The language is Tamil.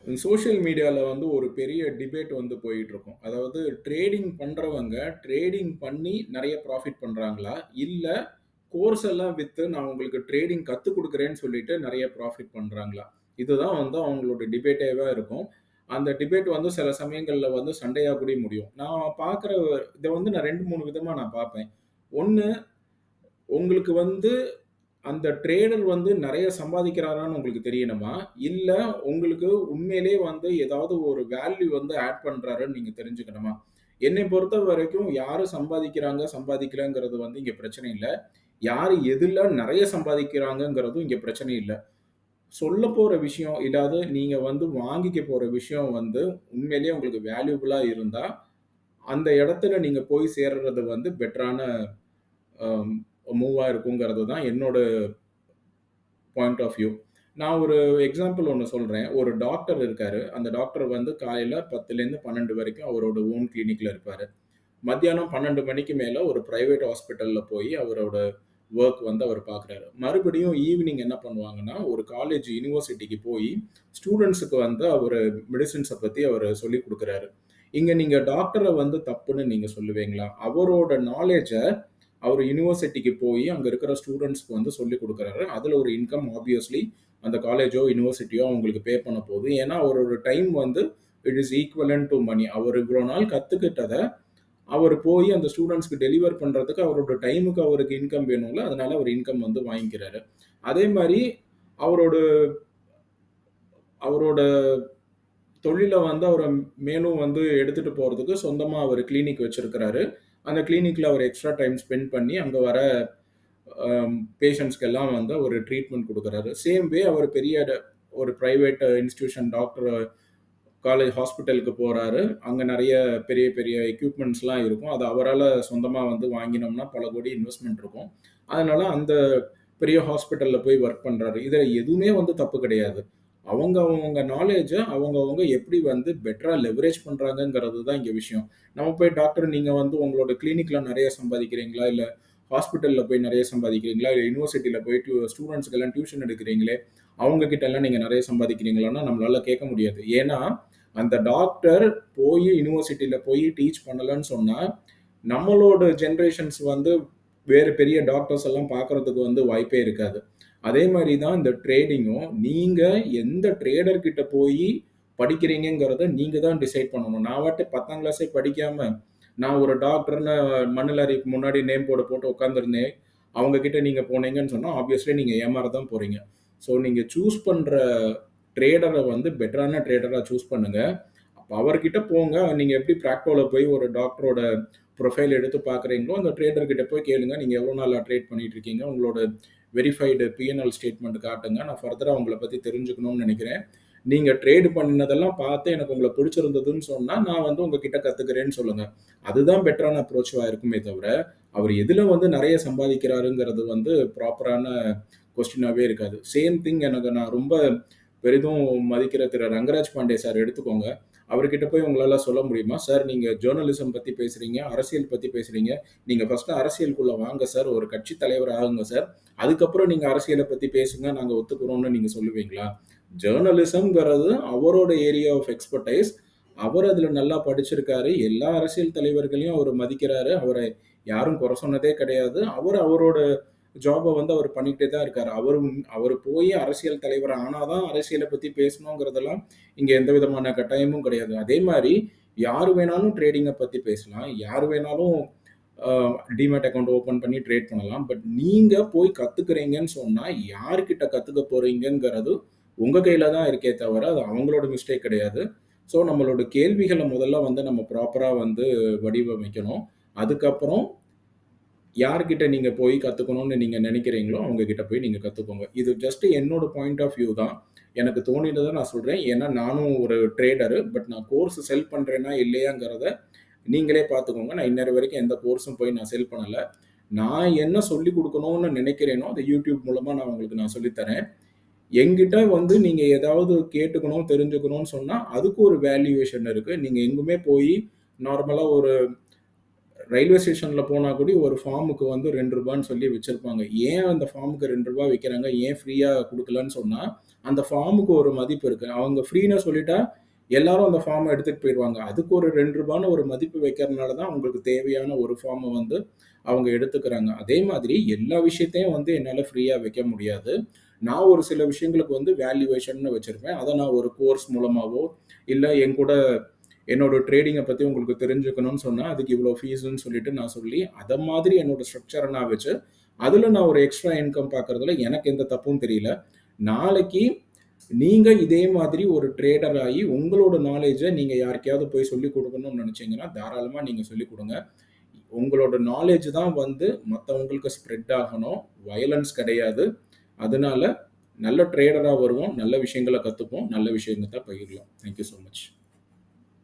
சோசியல் மீடியால வந்து ஒரு பெரிய டிபேட் வந்து போயிட்டுருக்கும். அதாவது ட்ரேடிங் பண்றவங்க, ட்ரேடிங் பண்ணி நெறைய ப்ராஃபிட் பண்றாங்களா? இல்ல கோர்ஸ் எல்லாம் வித்து நான் உங்களுக்கு ட்ரேடிங் கத்துக் குடுக்குறேன்னு சொல்லிட்டு நெறைய ப்ராஃபிட் பண்றாங்களா? இதுதான் வந்து அவங்களோட டிபேட்டேவா இருக்கும். அந்த டிபேட் வந்து சில சமயங்கள்ல வந்து சண்டையா கூட முடியும். நான் பார்க்குற இத வந்து நான் 2, 3 விதமா நான் பார்ப்பேன். 1 உங்களுக்கு வந்து அந்த ட்ரேடர் வந்து நெறைய சம்பாதிக்கிறாரான்னு உங்களுக்கு தெரியணுமா? இல்ல உங்களுக்கு உண்மையிலேயே வந்து ஏதாவது ஒரு வேல்யூ வந்து ஆட் பண்றாருன்னு நீங்க தெரிஞ்சுக்கணுமா? என்னை பொறுத்தவரைக்கும் யாரு சம்பாதிக்கிறாங்க, சம்பாதிக்கலங்கிறது வந்து இங்க பிரச்சனை இல்ல. யாரு எதுல நெறைய சம்பாதிக்கிறாங்கங்கிறதும் இங்க பிரச்சனை இல்ல. சொல்லப்போற விஷயம், இல்லாது நீங்க வந்து வாங்கிக்க போற விஷயம் வந்து உண்மையிலேயே உங்களுக்கு வேல்யூபிளா இருந்தா, அந்த இடத்துல நீங்க போய் சேர்றது வந்து பெட்டரான அ மூவா இருக்குங்கிறது தான் என்னோட பாயிண்ட் ஆஃப் வியூ. நான் ஒரு எக்ஸாம்பிள் ஒண்ணு சொல்றேன். ஒரு டாக்டர் இருக்காரு. அந்த டாக்டர் வந்து காலையில 10லேருந்து 12 வரைக்கும் அவரோட ஓன் கிளினிக்ல இருப்பாரு. மத்தியானம் 12 மணிக்கு மேல ஒரு பிரைவேட் ஹாஸ்பிட்டல்ல போய் அவரோட வொர்க் வந்து அவர் பார்க்குறாரு. மறுபடியும் ஈவினிங் என்ன பண்ணுவாங்கன்னா, ஒரு காலேஜ் யுனிவர்சிட்டிக்கு போய் ஸ்டூடண்ட்ஸ்க்கு வந்து அவரு மெடிசின்ஸ பத்தி அவரு சொல்லிக் குடுக்குறாரு. இங்க நீங்க டாக்டர வந்து தப்புன்னு நீங்க சொல்லுவீங்களா? அவரோட நாலேட்ஜ அவரு யுனிவர்சிட்டிக்கு போயி அங்க இருக்கிற ஸ்டூடண்ட்ஸ்க்கு வந்து சொல்லிக் குடுக்குறாரு. அதுல ஒரு இன்கம் ஆப்வியஸ்லி அந்த காலேஜோ, யுனிவர்சிட்டியோ அவங்களுக்கு பே பண்ண போகுது. ஏன்னா, அவரோட டைம் வந்து it is equivalent to money. அவர் இவ்வளோ நாள் கத்துக்கிட்டத அவரு போயி அந்த ஸ்டூடண்ட்ஸ்க்கு டெலிவர் பண்றதுக்கு அவரோட டைமுக்கு அவருக்கு இன்கம் வேணும்ல. அதனால அவர் இன்கம் வந்து வாங்கிக்கிறாரு. அதே மாரி அவரோட அவரோட தொழில வந்து அவர மேலும் வந்து எடுத்துட்டு போறதுக்கு சொந்தமா அவரு கிளினிக் வச்சிருக்கிறாரு. அந்த கிளினிக்ல அவர் எக்ஸ்ட்ரா டைம் ஸ்பெண்ட் பண்ணி அங்க வர பேஷண்ட்ஸ்க்கெல்லாம் வந்து ஒரு ட்ரீட்மெண்ட் குடுக்குறாரு. சேம் வே அவர் பெரிய ஒரு பிரைவேட் இன்ஸ்டிடியூஷன் டாக்டர் காலேஜ் ஹாஸ்பிட்டலுக்கு போறாரு. அங்க நெறைய பெரிய, பெரிய எக்யூப்மென்ட்ஸ்லாம் இருக்கும். அது அவரால சொந்தமா வந்து வாங்கினோம்னா பல கோடி இன்வெஸ்ட்மென்ட் இருக்கும். அதனால அந்த பெரிய ஹாஸ்பிட்டல்ல போய் வொர்க் பண்றாரு. இதுல எதுவுமே வந்து தப்பு கிடையாது. அவங்க நாலேட்ஜ அவங்க எப்படி வந்து பெட்டரா லெவரேஜ் பண்றாங்கங்கிறது தான் இங்க விஷயம். நம்ம போய் டாக்டர் நீங்க வந்து உங்களோட கிளினிக்ல நெறைய சம்பாதிக்கிறீங்களா? இல்ல ஹாஸ்பிட்டல்ல போய் நெறைய சம்பாதிக்கிறீங்களா? இல்ல யுனிவர்சிட்டில போய் ஸ்டூடண்ட்ஸ்க்கெல்லாம் டியூஷன் எடுக்கிறீங்களே, அவங்க கிட்டலாம் நீங்க நெறைய சம்பாதிக்கிறீங்களான்னா நம்மளால கேட்க முடியாது. ஏன்னா, அந்த டாக்டர் போயி யுனிவர்சிட்டில போய் டீச் பண்ணலன்னு சொன்னா, நம்மளோட ஜெனரேஷன்ஸ் வந்து வேறு பெரிய டாக்டர்ஸ் எல்லாம் பார்க்கறதுக்கு வந்து வாய்ப்பே இருக்காது. அதே மாரி தான் இந்த ட்ரேடிங்கும். நீங்க எந்த ட்ரேடர் கிட்ட போயி படிக்கிறீங்கங்கிறத நீங்க தான் டிசைட் பண்ணணும். நான் பாட்டுக்கு 10ஆம் கிளாஸே படிக்காம, நான் ஒரு டாக்டர்ன்னு மணல் அறைக்கு முன்னாடி நேம் போர்டு போட்டு உட்கார்ந்திருந்தேன். அவங்க கிட்ட நீங்க போனீங்கன்னு சொன்னா, ஆப்வியஸ்லி நீங்க ஏமாற தான் போறீங்க. ஸோ நீங்க சூஸ் பண்ற ட்ரேடர வந்து பெட்டரான ட்ரேடரா சூஸ் பண்ணுங்க. அப்ப அவர்கிட்ட போங்க. நீங்க எப்படி பிராக்டோல போய் ஒரு டாக்டரோட ப்ரொஃபைல் எடுத்து பார்க்குறீங்களோ, அந்த ட்ரேடர் கிட்ட போய் கேளுங்க. நீங்க எவ்வளோ நாளா ட்ரேட் பண்ணிட்டு இருக்கீங்க? உங்களோட வெரிஃபைடு P&L ஸ்டேட்மெண்ட் காட்டுங்க. நான் ஃபர்தரா உங்கள பத்தி தெரிஞ்சுக்கணும்னு நெனைக்கிறேன். நீங்க ட்ரேட் பண்ணதெல்லாம் பார்த்து எனக்கு உங்கள பிடிச்சிருந்ததுன்னு சொன்னா, நான் வந்து உங்ககிட்ட கத்துக்கிறேன்னு சொல்லுங்க. அதுதான் பெட்டரான அப்ரோச்சா இருக்குமே தவிர, அவர் எதுல வந்து நெறைய சம்பாதிக்கிறாருங்கிறது வந்து ப்ராப்பரான கொஸ்டினாவே இருக்காது. சேம் திங் எனக்கு நான் ரொம்ப பெரிதும் மதிக்கிற திரு ரங்கராஜ் பாண்டே சார் எடுத்துக்கோங்க. அவர்கிட்ட போய் உங்களால சொல்ல முடியுமா? சார் நீங்க ஜர்னலிசம் பத்தி பேசுறீங்க, அரசியல் பத்தி பேசுறீங்க. நீங்க ஃபர்ஸ்ட்டு அரசியலுக்குள்ள வாங்க சார். ஒரு கட்சி தலைவர் ஆகுங்க சார். அதுக்கப்புறம் நீங்க அரசியல பத்தி பேசுங்க. நாங்க ஒத்துக்கிறோம்னு நீங்க சொல்லுவீங்களா? ஜர்னலிசம்ங்கிறது அவரோட ஏரியா ஆஃப் எக்ஸ்பெர்டைஸ். அவர் அதுல நல்லா படிச்சிருக்காரு. எல்லா அரசியல் தலைவர்களையும் அவரு மதிக்கிறாரு. அவர யாரும் குறை சொன்னதே கிடையாது. அவரு அவரோட ஜாப வந்து அவர் பண்ணிக்கிட்டே தான் இருக்காரு. அவரு போய் அரசியல் தலைவர் ஆனா தான் அரசியல பத்தி பேசணுங்கிறதெல்லாம் இங்க எந்த விதமான கட்டாயமும் கிடையாது. அதே மாரி யாரு வேணாலும் ட்ரேடிங்க பத்தி பேசலாம். யாரு வேணாலும் அ டிமேட் அக்கவுண்ட் ஓப்பன் பண்ணி ட்ரேட் பண்ணலாம். பட் நீங்க போய் கத்துக்கிறீங்கன்னு சொன்னா, யார்கிட்ட கத்துக்க போறீங்கங்கிறது உங்க கையில தான் இருக்கே தவிர, அது அவங்களோட மிஸ்டேக் கிடையாது. ஸோ நம்மளோட கேள்விகள முதல்ல வந்து நம்ம ப்ராப்பரா வந்து வடிவமைக்கணும். அதுக்கப்புறம் யார்கிட்ட நீங்க போய் கத்துக்கணும்னு நீங்க நினைக்கிறீங்களோ, அவங்க கிட்ட போய் நீங்க கத்துக்கோங்க. இது ஜஸ்ட் என்னோட பாயிண்ட் ஆஃப் வியூ தான். எனக்கு தோணினத நான் சொல்றேன். ஏன்னா நானும் ஒரு ட்ரேடரு. பட் நான் கோர்ஸ் செல் பண்றேனா, இல்லையாங்கிறத நீங்களே பார்த்துக்கோங்க. நான் இன்னவரை வரைக்கும் எந்த கோர்ஸும் போய் நான் செல் பண்ணல. நான் என்ன சொல்லிக் குடுக்கணும்னு நினைக்கிறேனோ, அத YouTube மூலமா நான் உங்களுக்கு நான் சொல்லி தரேன். என்கிட்ட வந்து நீங்க ஏதாவது கேட்டுக்கணும், தெரிஞ்சுக்கணும்னு சொன்னா, அதுக்கு ஒரு வேல்யூவேஷன் இருக்கு. நீங்க எங்குமே போயி நார்மலா ஒரு ரயில்வே ஸ்டேஷன்ல போனா கூட ஒரு ஃபார்முக்கு வந்து ரூ. 2 சொல்லி வச்சிருப்பாங்க. ஏன் அந்த ஃபார்முக்கு ரூ. 2 வைக்கிறாங்க? ஏன் ஃப்ரீயா குடுக்கலன்னு சொன்னா, அந்த ஃபார்முக்கு ஒரு மதிப்பு இருக்கு. அவங்க ஃப்ரீன்னு சொல்லிட்டா, எல்லாரும் அந்த ஃபார்ம எடுத்துட்டு போயிருவாங்க. அதுக்கு ஒரு ரூ. 2ன்னு ஒரு மதிப்பு வைக்கிறனால தான் அவங்களுக்கு தேவையான ஒரு ஃபார்ம வந்து அவங்க எடுத்துக்கிறாங்க. அதே மாதிரி எல்லா விஷயத்தையும் வந்து என்னால ஃப்ரீயா வைக்க முடியாது. நான் ஒரு சில விஷயங்களுக்கு வந்து வேல்யூவேஷன்னு வச்சிருப்பேன். அத நான் ஒரு கோர்ஸ் மூலமாவோ, இல்ல என்கூட என்னோட ட்ரேடிங்க பத்தி உங்களுக்கு தெரிஞ்சுக்கணும்னு சொன்னா, அதுக்கு இவ்வளோ ஃபீஸ்ன்னு சொல்லிட்டு நான் சொல்லி, அத மாதிரி என்னோட ஸ்ட்ரக்சர நான் வச்சு, அதுல நான் ஒரு எக்ஸ்ட்ரா இன்கம் பார்க்கறதுல எனக்கு எந்த தப்பும் தெரியல. நாளைக்கு நீங்க இதே மாதிரி ஒரு ட்ரேடர் ஆயி, உங்களோட நாலேட்ஜ நீங்க யாருக்கையாவது போய் சொல்லிக் குடுக்கணும்னு நெனச்சீங்கன்னா, தாராளமா நீங்க சொல்லிக் குடுங்க. உங்களோட நாலேட்ஜ் தான் வந்து மத்தவங்களுக்கு ஸ்ப்ரெட் ஆகணும். வயலன்ஸ் கிடையாது. அதனால நல்ல ட்ரேடரா வருவோம். நல்ல விஷயங்கள கத்துப்போம். நல்ல விஷயங்கள பகிரலாம். Thank you so much.